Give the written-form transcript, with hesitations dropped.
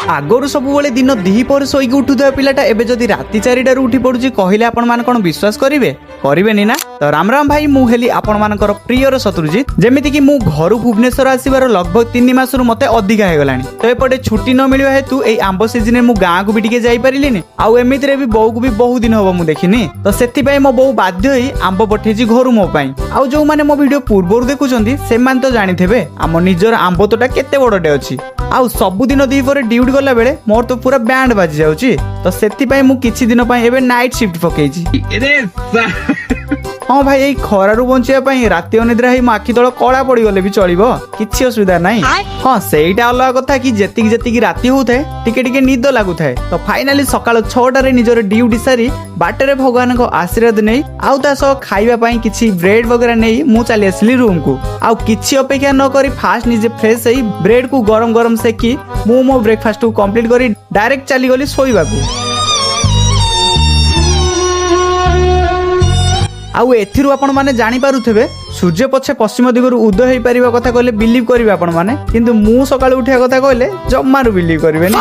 आगुरी सबुबले दिन दिपर शोक उठुवा पिलाटा एबे जदि राति 4टार उठी पड़ुची कहले आपण मान कोन विश्वास करिवे करिवेनी ना। तो राम राम भाई मु हेली आपण मानकर प्रियर शत्रुजित। जेमिति कि मु घर भुवनेश्वर आसीबार लगभग 3 मास मते अधिका हे गलानी। तो एपटे छुट्टी न मिलियो हेतु एई आंबो सीजन में मु गाँ को भी टिके जाई परिलिनी। आउ एमितिरे भी बौ को भी बहुत दिन होबो मु देखिनी। तो सेति पई मो बौ बाध्य होई आंबो पठेजी घर मो पई। आउ जो माने मो वीडियो पूर्वरु देखुचंदी से मान तो जानिथेबे आम निजर आंबो तोटा केते बडटे अछि। आउ सब दिन दीपर ड्यूटी गला बेले मोर तो पूरा बैंड बाजी जाउची। तो सेति पई मु किछि दिन पई एबे नाइट शिफ्ट पकेइची। हाँ भाई यही खरारू बचाई राति अनिद्रा ही आखि तल कला पड़ गले भी चलो किसी असुविधा नहीं। हाँ सेटा अलग कथा कि जेतिकी राति होता है टिके टिके निद लगु थाए। तो फाइनाली सकाल 6टारे निजर ड्यूटी सारी बाटर भगवान को आशीर्वाद नहीं आउ ता सह खाइबा किछि ब्रेड वगैरह नहीं मु चली आसली रूम को। आउ किछि अपेक्षा न करी फास्ट निजे फ्रेश होई ब्रेड को गरम गरम सेकी मु मो ब्रेकफास्ट को कंप्लीट करी डायरेक्ट चली गली सोइबा को। आउ एथिरु आपण माने जानि पारुथेबे सूर्य पछे पश्चिम दिगरु उदय होई परिबा कथा कहले बिलीव करिवे आपण माने, किंतु मु सकाळ उठिया कथा कहले जम्मारु बिलीव करिवे नि।